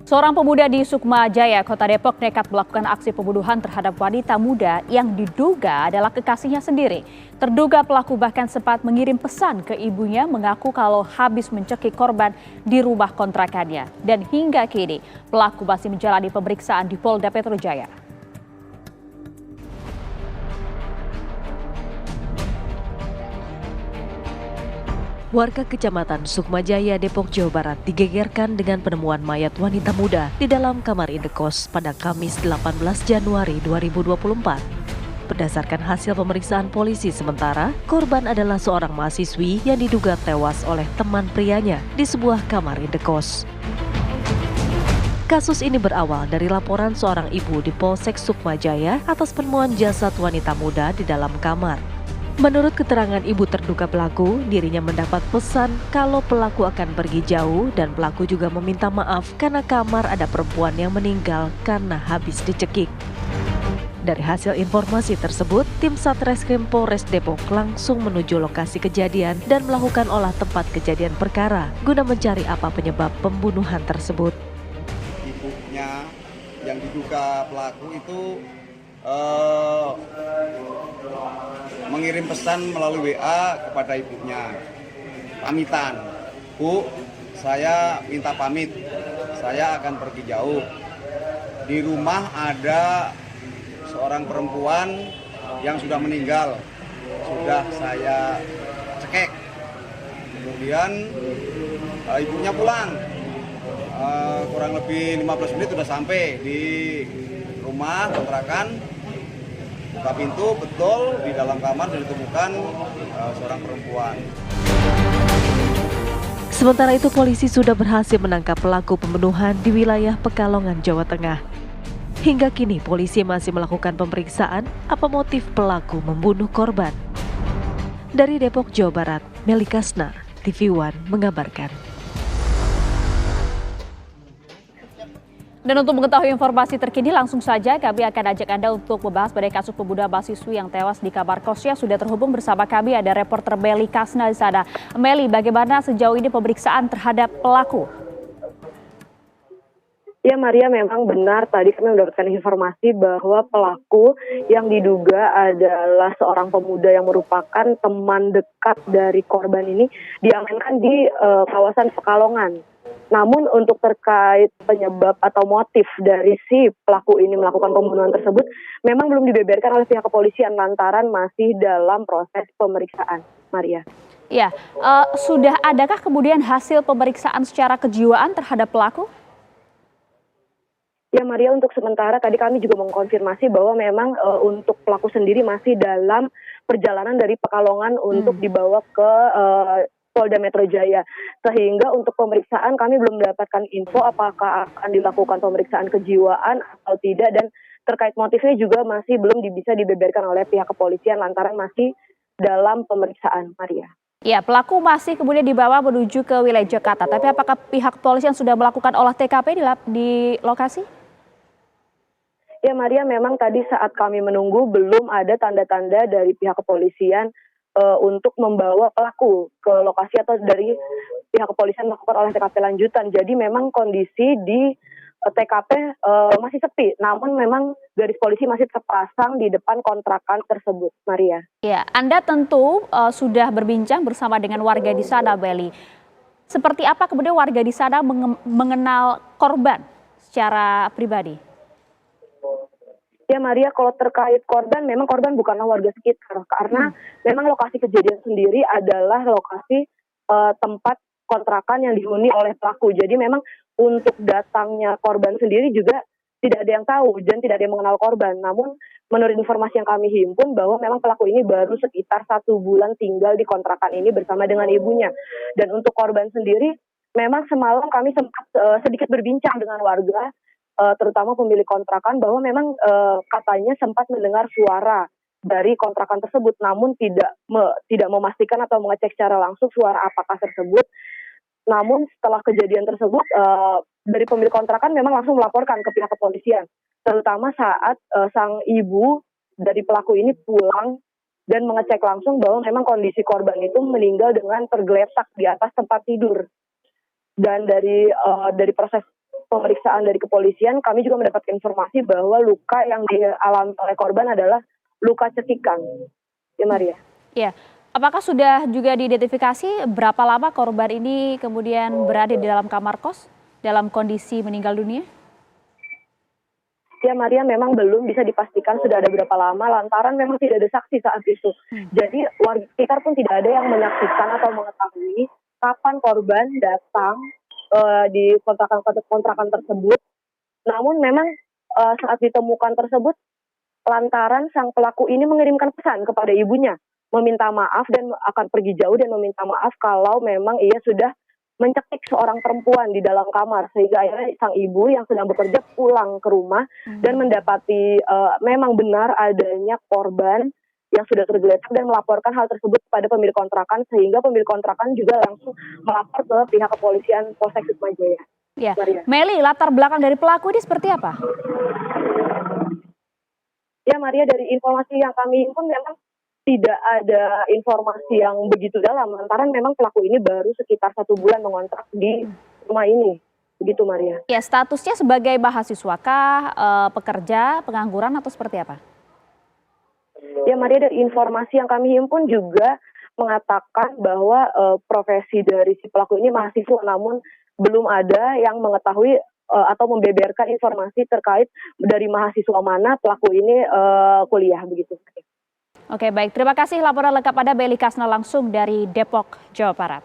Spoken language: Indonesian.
Seorang pemuda di Sukma Jaya, Kota Depok nekat melakukan aksi pembunuhan terhadap wanita muda yang diduga adalah kekasihnya sendiri. Terduga pelaku bahkan sempat mengirim pesan ke ibunya mengaku kalau habis mencekik korban di rumah kontrakannya. Dan hingga kini pelaku masih menjalani pemeriksaan di Polda Metro Jaya. Warga Kecamatan Sukmajaya, Depok, Jawa Barat digegerkan dengan penemuan mayat wanita muda di dalam kamar indekos pada Kamis 18 Januari 2024. Berdasarkan hasil pemeriksaan polisi sementara, korban adalah seorang mahasiswi yang diduga tewas oleh teman prianya di sebuah kamar indekos. Kasus ini berawal dari laporan seorang ibu di Polsek Sukmajaya atas penemuan jasad wanita muda di dalam kamar. Menurut keterangan ibu terduga pelaku, dirinya mendapat pesan kalau pelaku akan pergi jauh dan pelaku juga meminta maaf karena kamar ada perempuan yang meninggal karena habis dicekik. Dari hasil informasi tersebut, tim Satreskrim Polres Depok langsung menuju lokasi kejadian dan melakukan olah tempat kejadian perkara guna mencari apa penyebab pembunuhan tersebut. Ibunya yang diduga pelaku itu mengirim pesan melalui WA kepada ibunya, pamitan, Bu, saya minta pamit, saya akan pergi jauh. Di rumah ada seorang perempuan yang sudah meninggal, sudah saya cekek. Kemudian ibunya pulang, kurang lebih 15 menit sudah sampai di rumah kontrakan. Buka pintu, betul di dalam kamar sudah ditemukan seorang perempuan. Sementara itu polisi sudah berhasil menangkap pelaku pembunuhan di wilayah Pekalongan, Jawa Tengah. Hingga kini polisi masih melakukan pemeriksaan apa motif pelaku membunuh korban. Dari Depok, Jawa Barat, Meli Kasna, TV One mengabarkan. Dan untuk mengetahui informasi terkini langsung saja kami akan ajak Anda untuk membahas mengenai kasus pemuda mahasiswi yang tewas di kamar kosnya. Sudah terhubung bersama kami ada reporter Meli Kasna di sana. Meli, bagaimana sejauh ini pemeriksaan terhadap pelaku? Ya Maria, memang benar tadi kami mendapatkan informasi bahwa pelaku yang diduga adalah seorang pemuda yang merupakan teman dekat dari korban ini diamankan di kawasan Pekalongan. Namun untuk terkait penyebab atau motif dari si pelaku ini melakukan pembunuhan tersebut memang belum dibeberkan oleh pihak kepolisian lantaran masih dalam proses pemeriksaan. Maria. Ya, sudah adakah kemudian hasil pemeriksaan secara kejiwaan terhadap pelaku? Ya Maria, untuk sementara tadi kami juga mengkonfirmasi bahwa memang untuk pelaku sendiri masih dalam perjalanan dari Pekalongan untuk dibawa ke Polda Metro Jaya. Sehingga untuk pemeriksaan kami belum mendapatkan info apakah akan dilakukan pemeriksaan kejiwaan atau tidak, dan terkait motifnya juga masih belum bisa dibeberkan oleh pihak kepolisian lantaran masih dalam pemeriksaan, Maria. Ya, pelaku masih kemudian dibawa menuju ke wilayah Jakarta. Tapi apakah pihak kepolisian sudah melakukan olah TKP di lokasi? Ya Maria, memang tadi saat kami menunggu belum ada tanda-tanda dari pihak kepolisian untuk membawa pelaku ke lokasi atau dari pihak kepolisian melakukan olah TKP lanjutan. Jadi memang kondisi di TKP masih sepi, namun memang garis polisi masih terpasang di depan kontrakan tersebut, Maria. Ya, Anda tentu sudah berbincang bersama dengan warga di sana, Meli. Seperti apa kemudian warga di sana mengenal korban secara pribadi? Ya Maria, kalau terkait korban, memang korban bukanlah warga sekitar karena memang lokasi kejadian sendiri adalah lokasi tempat kontrakan yang dihuni oleh pelaku. Jadi memang untuk datangnya korban sendiri juga tidak ada yang tahu dan tidak ada yang mengenal korban. Namun menurut informasi yang kami himpun bahwa memang pelaku ini baru sekitar 1 bulan tinggal di kontrakan ini bersama dengan ibunya. Dan untuk korban sendiri, memang semalam kami sempat sedikit berbincang dengan warga, terutama pemilik kontrakan, bahwa memang katanya sempat mendengar suara dari kontrakan tersebut, namun tidak memastikan atau mengecek secara langsung suara apakah tersebut. Namun setelah kejadian tersebut, dari pemilik kontrakan memang langsung melaporkan ke pihak kepolisian, terutama saat sang ibu dari pelaku ini pulang dan mengecek langsung bahwa memang kondisi korban itu meninggal dengan tergeletak di atas tempat tidur. Dan dari proses pemeriksaan dari kepolisian, kami juga mendapatkan informasi bahwa luka yang dialami oleh korban adalah luka cekikan. Ya, Maria. Ya, apakah sudah juga diidentifikasi berapa lama korban ini kemudian berada di dalam kamar kos dalam kondisi meninggal dunia? Ya, Maria, memang belum bisa dipastikan sudah ada berapa lama lantaran memang tidak ada saksi saat itu. Jadi warga sekitar pun tidak ada yang menyaksikan atau mengetahui kapan korban datang di kontrakan tersebut. Namun memang saat ditemukan tersebut lantaran sang pelaku ini mengirimkan pesan kepada ibunya, meminta maaf dan akan pergi jauh dan meminta maaf kalau memang ia sudah mencekik seorang perempuan di dalam kamar, sehingga akhirnya sang ibu yang sedang bekerja pulang ke rumah dan mendapati memang benar adanya korban yang sudah tergeletak dan melaporkan hal tersebut kepada pemilik kontrakan, sehingga pemilik kontrakan juga langsung melapor ke pihak kepolisian Polsek Sukma Jaya. Ya, Maria. Meli, latar belakang dari pelaku ini seperti apa? Ya, Maria, dari informasi yang kami himpun memang tidak ada informasi yang begitu dalam, lantaran memang pelaku ini baru sekitar 1 bulan mengontrak di rumah ini. Begitu, Maria. Ya, statusnya sebagai mahasiswa kah, pekerja, pengangguran atau seperti apa? Ya, Maria, dari informasi yang kami himpun juga mengatakan bahwa profesi dari si pelaku ini mahasiswa, namun belum ada yang mengetahui atau membeberkan informasi terkait dari mahasiswa mana pelaku ini kuliah, begitu. Oke, baik. Terima kasih laporan lengkap Anda, Beli Kasna langsung dari Depok, Jawa Barat.